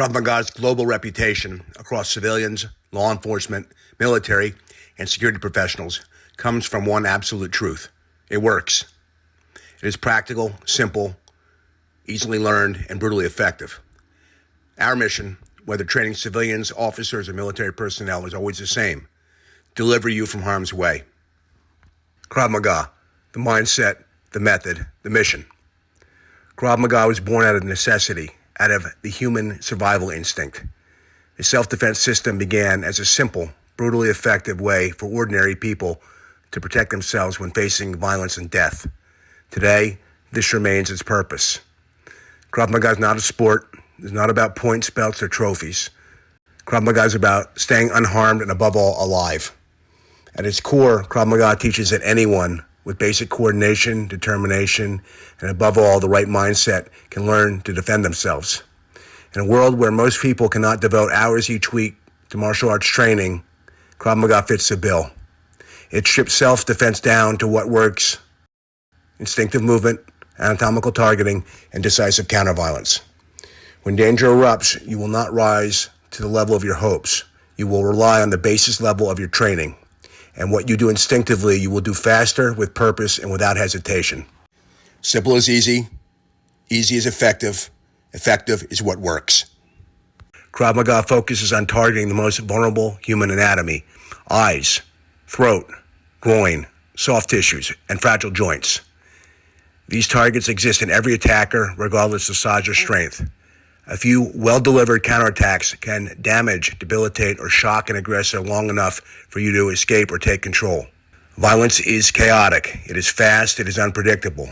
Krav Maga's global reputation across civilians, law enforcement, military, and security professionals comes from one absolute truth. It works. It is practical, simple, easily learned, and brutally effective. Our mission, whether training civilians, officers, or military personnel, is always the same: deliver you from harm's way. Krav Maga, the mindset, the method, the mission. Krav Maga was born out of necessity, out of the human survival instinct. The self-defense system began as a simple, brutally effective way for ordinary people to protect themselves when facing violence and death. Today, this remains its purpose. Krav Maga is not a sport. It's not about points, belts, or trophies. Krav Maga is about staying unharmed and, above all, alive. At its core, Krav Maga teaches that anyone with basic coordination, determination, and above all, the right mindset can learn to defend themselves. In a world where most people cannot devote hours each week to martial arts training, Krav Maga fits the bill. It strips self-defense down to what works: instinctive movement, anatomical targeting, and decisive counterviolence. When danger erupts, you will not rise to the level of your hopes. You will rely on the basis level of your training. And what you do instinctively, you will do faster, with purpose, and without hesitation. Simple is easy. Easy is effective. Effective is what works. Krav Maga focuses on targeting the most vulnerable human anatomy: eyes, throat, groin, soft tissues, and fragile joints. These targets exist in every attacker, regardless of size or strength. A few well-delivered counterattacks can damage, debilitate, or shock an aggressor long enough for you to escape or take control. Violence is chaotic. It is fast. It is unpredictable.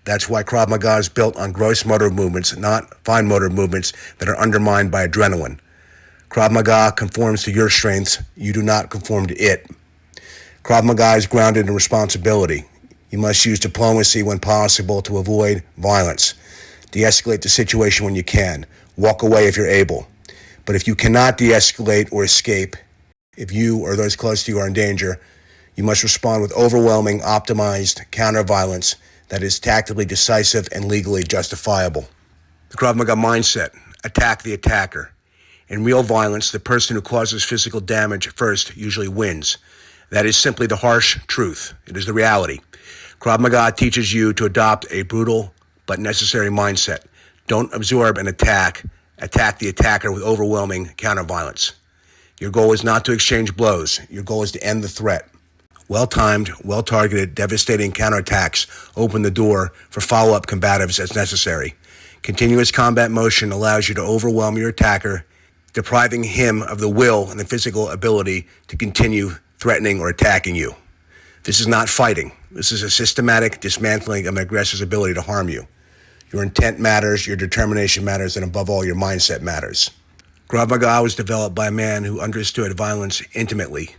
That's why Krav Maga is built on gross motor movements, not fine motor movements that are undermined by adrenaline. Krav Maga conforms to your strengths. You do not conform to it. Krav Maga is grounded in responsibility. You must use diplomacy when possible to avoid violence. De-escalate the situation when you can. Walk away if you're able. But if you cannot de-escalate or escape, if you or those close to you are in danger, you must respond with overwhelming, optimized counter-violence that is tactically decisive and legally justifiable. The Krav Maga mindset: attack the attacker. In real violence, the person who causes physical damage first usually wins. That is simply the harsh truth. It is the reality. Krav Maga teaches you to adopt a brutal but necessary mindset. Don't absorb an attack. Attack the attacker with overwhelming counterviolence. Your goal is not to exchange blows. Your goal is to end the threat. Well-timed, well-targeted, devastating counterattacks open the door for follow-up combatives as necessary. Continuous combat motion allows you to overwhelm your attacker, depriving him of the will and the physical ability to continue threatening or attacking you. This is not fighting. This is a systematic dismantling of an aggressor's ability to harm you. Your intent matters, your determination matters, and above all, your mindset matters. Krav Maga was developed by a man who understood violence intimately: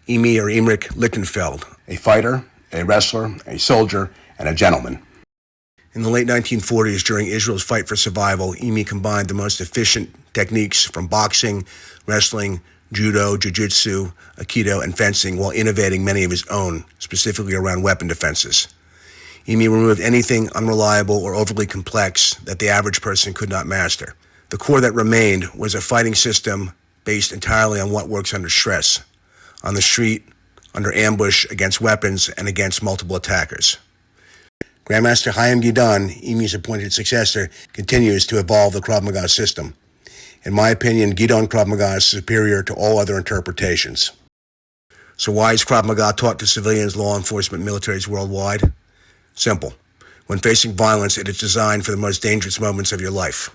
Emmerich Lichtenfeld, a fighter, a wrestler, a soldier, and a gentleman. In the late 1940s, during Israel's fight for survival, Emi combined the most efficient techniques from boxing, wrestling, judo, jiu-jitsu, aikido, and fencing, while innovating many of his own, specifically around weapon defenses. Emi removed anything unreliable or overly complex that the average person could not master. The core that remained was a fighting system based entirely on what works under stress: on the street, under ambush, against weapons, and against multiple attackers. Grandmaster Chaim Gidon, Emi's appointed successor, continues to evolve the Krav Maga system. In my opinion, Gidon Krav Maga is superior to all other interpretations. So why is Krav Maga taught to civilians, law enforcement, militaries worldwide? Simple. When facing violence, it is designed for the most dangerous moments of your life.